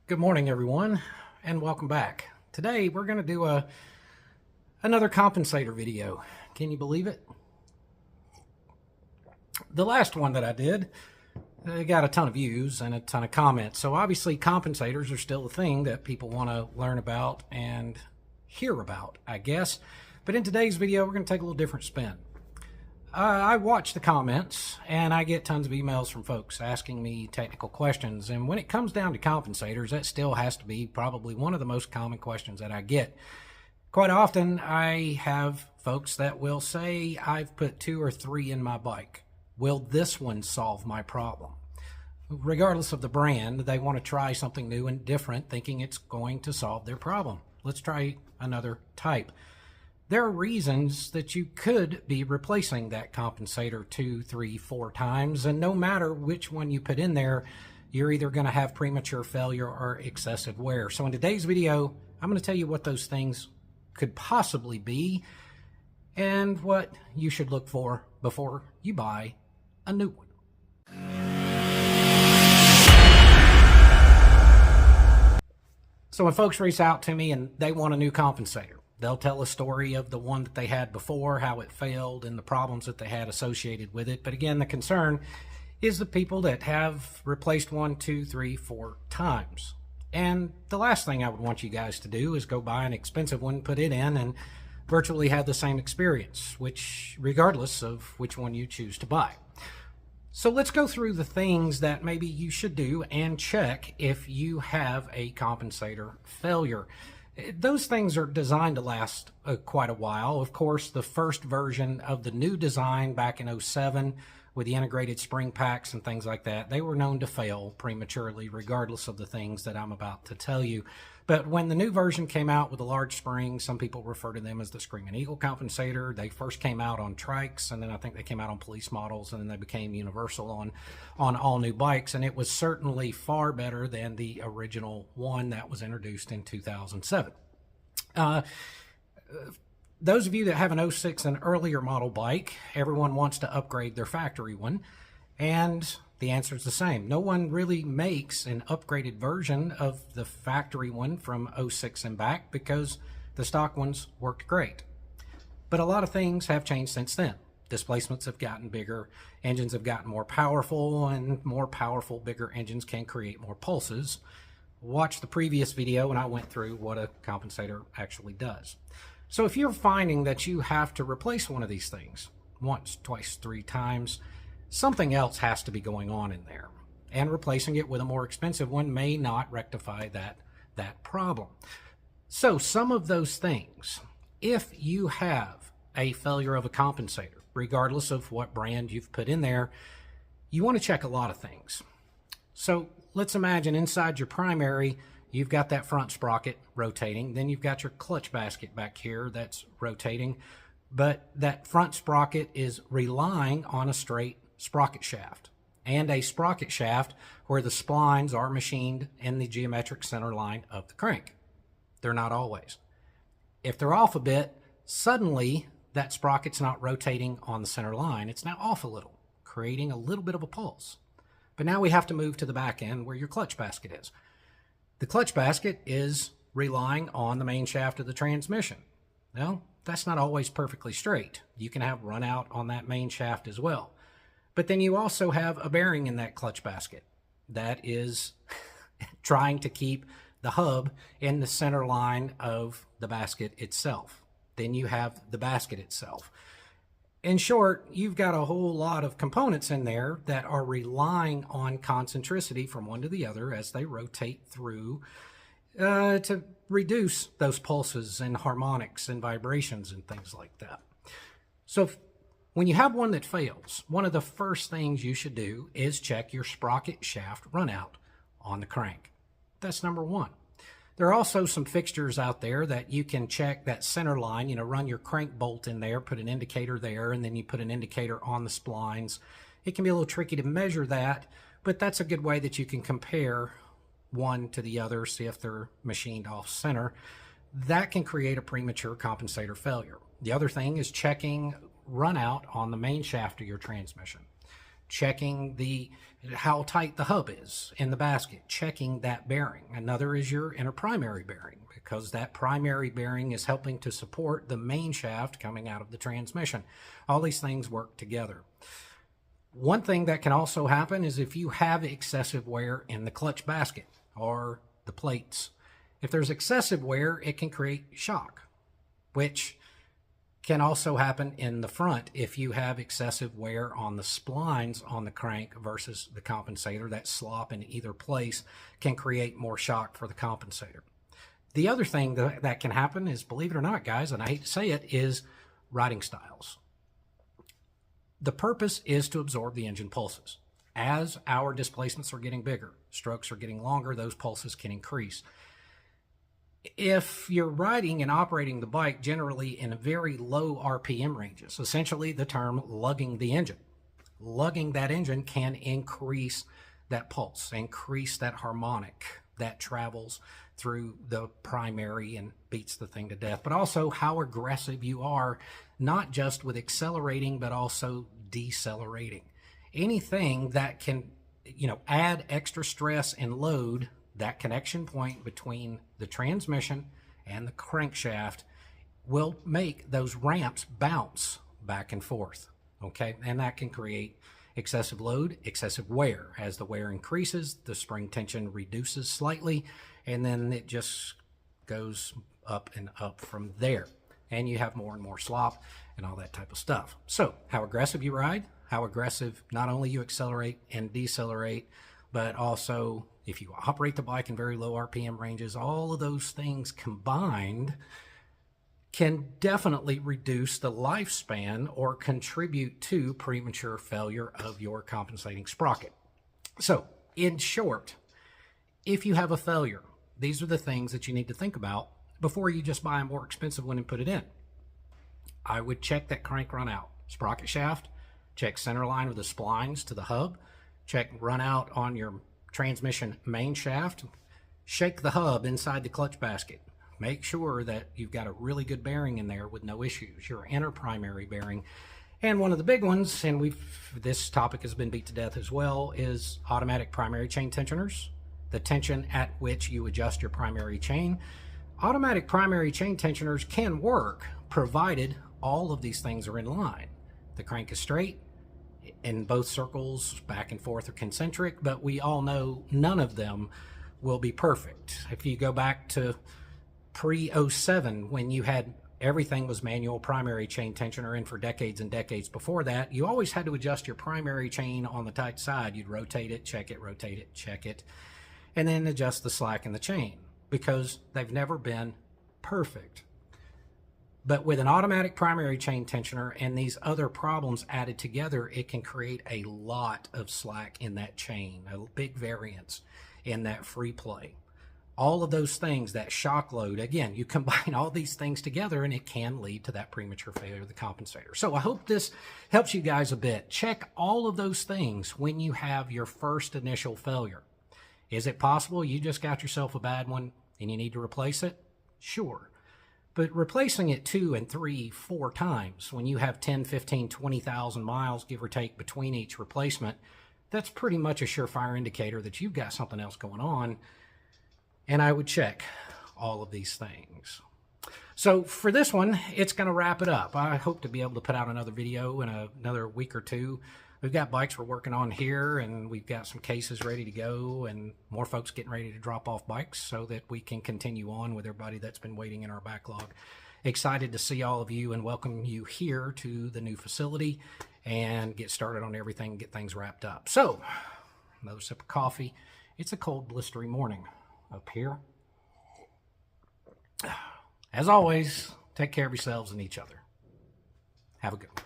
Good morning, everyone, and welcome back. Today, we're going to do another compensator video. Can you believe it? The last one that I did got a ton of views and a ton of comments. So obviously, compensators are still a thing that people want to learn about and hear about, I guess. But in today's video, we're going to take a little different spin. I watch the comments, and I get tons of emails from folks asking me technical questions. And when it comes down to compensators, that still has to be probably one of the most common questions that I get. Quite often, I have folks that will say, I've put 2 or 3 in my bike. Will this one solve my problem? Regardless of the brand, they want to try something new and different, thinking it's going to solve their problem. Let's try another type. There are reasons that you could be replacing that compensator 2, 3, 4 times, and no matter which one you put in there, you're either going to have premature failure or excessive wear. So in today's video, I'm going to tell you what those things could possibly be and what you should look for before you buy a new one. So when folks reach out to me and they want a new compensator, they'll tell a story of the one that they had before, how it failed, and the problems that they had associated with it. But again, the concern is the people that have replaced 1, 2, 3, 4 times. And the last thing I would want you guys to do is go buy an expensive one, put it in, and virtually have the same experience, which regardless of which one you choose to buy. So let's go through the things that maybe you should do and check if you have a compensator failure. Those things are designed to last quite a while. Of course, the first version of the new design back in 07 with the integrated spring packs and things like that, they were known to fail prematurely regardless of the things that I'm about to tell you. But when the new version came out with a large spring, some people refer to them as the Screaming Eagle compensator. They first came out on trikes, and then I think they came out on police models, and then they became universal on all new bikes. And it was certainly far better than the original one that was introduced in 2007. Those of you that have an 06 and earlier model bike, everyone wants to upgrade their factory one, and the answer is the same. No one really makes an upgraded version of the factory one from 06 and back because the stock ones worked great. But a lot of things have changed since then. Displacements have gotten bigger, engines have gotten more powerful, and more powerful, bigger engines can create more pulses. Watch the previous video and I went through what a compensator actually does. So if you're finding that you have to replace one of these things once, twice, 3 times, something else has to be going on in there. And replacing it with a more expensive one may not rectify that problem. So some of those things, if you have a failure of a compensator, regardless of what brand you've put in there, you want to check a lot of things. So let's imagine inside your primary, you've got that front sprocket rotating. Then you've got your clutch basket back here that's rotating. But that front sprocket is relying on a straight sprocket shaft. And a sprocket shaft where the splines are machined in the geometric center line of the crank. They're not always. If they're off a bit, suddenly that sprocket's not rotating on the center line. It's now off a little, creating a little bit of a pulse. But now we have to move to the back end where your clutch basket is. The clutch basket is relying on the main shaft of the transmission. Well, that's not always perfectly straight. You can have run out on that main shaft as well. But then you also have a bearing in that clutch basket that is trying to keep the hub in the center line of the basket itself. Then you have the basket itself. In short, you've got a whole lot of components in there that are relying on concentricity from one to the other as they rotate through to reduce those pulses and harmonics and vibrations and things like that. So when you have one that fails, one of the first things you should do is check your sprocket shaft runout on the crank. That's number one. There are also some fixtures out there that you can check that center line, run your crank bolt in there, put an indicator there, and then you put an indicator on the splines. It can be a little tricky to measure that, but that's a good way that you can compare one to the other, see if they're machined off center. That can create a premature compensator failure. The other thing is checking runout on the main shaft of your transmission. checking how tight the hub is in the basket, checking that bearing. Another is your inner primary bearing, because that primary bearing is helping to support the main shaft coming out of the transmission. All these things work together. One thing that can also happen is if you have excessive wear in the clutch basket or the plates. If there's excessive wear, it can create shock, which can also happen in the front if you have excessive wear on the splines on the crank versus the compensator. That slop in either place can create more shock for the compensator. The other thing that can happen is, believe it or not, guys, and I hate to say it, is riding styles. The purpose is to absorb the engine pulses. As our displacements are getting bigger, strokes are getting longer, those pulses can increase. If you're riding and operating the bike generally in very low RPM ranges, essentially the term lugging the engine. Lugging that engine can increase that pulse, increase that harmonic that travels through the primary and beats the thing to death, but also how aggressive you are, not just with accelerating, but also decelerating. Anything that can, add extra stress and load, that connection point between the transmission and the crankshaft, will make those ramps bounce back and forth, okay? And that can create excessive load, excessive wear. As the wear increases, the spring tension reduces slightly, and then it just goes up and up from there. And you have more and more slop and all that type of stuff. So how aggressive you ride, how aggressive not only you accelerate and decelerate, but also if you operate the bike in very low RPM ranges, all of those things combined can definitely reduce the lifespan or contribute to premature failure of your compensating sprocket. So, in short, if you have a failure, these are the things that you need to think about before you just buy a more expensive one and put it in. I would check that crank run out, sprocket shaft, check center line with the splines to the hub, check run out on your transmission main shaft, shake the hub inside the clutch basket. Make sure that you've got a really good bearing in there with no issues, your inner primary bearing. And one of the big ones, and this topic has been beat to death as well, is automatic primary chain tensioners, the tension at which you adjust your primary chain. Automatic primary chain tensioners can work provided all of these things are in line. The crank is straight, in both circles, back and forth, are concentric, but we all know none of them will be perfect. If you go back to pre-07, when you had everything was manual primary chain tensioner, and for decades and decades before that, you always had to adjust your primary chain on the tight side. You'd rotate it, check it, and then adjust the slack in the chain, because they've never been perfect. But with an automatic primary chain tensioner and these other problems added together, it can create a lot of slack in that chain, a big variance in that free play. All of those things, that shock load, again, you combine all these things together and it can lead to that premature failure of the compensator. So I hope this helps you guys a bit. Check all of those things when you have your first initial failure. Is it possible you just got yourself a bad one and you need to replace it? Sure. But replacing it 2 and 3, 4 times when you have 10, 15, 20,000 miles, give or take, between each replacement, that's pretty much a surefire indicator that you've got something else going on. And I would check all of these things. So for this one, it's going to wrap it up. I hope to be able to put out another video in another week or two. We've got bikes we're working on here, and we've got some cases ready to go, and more folks getting ready to drop off bikes so that we can continue on with everybody that's been waiting in our backlog. Excited to see all of you and welcome you here to the new facility and get started on everything, get things wrapped up. So, another sip of coffee. It's a cold, blistery morning up here. As always, take care of yourselves and each other. Have a good one.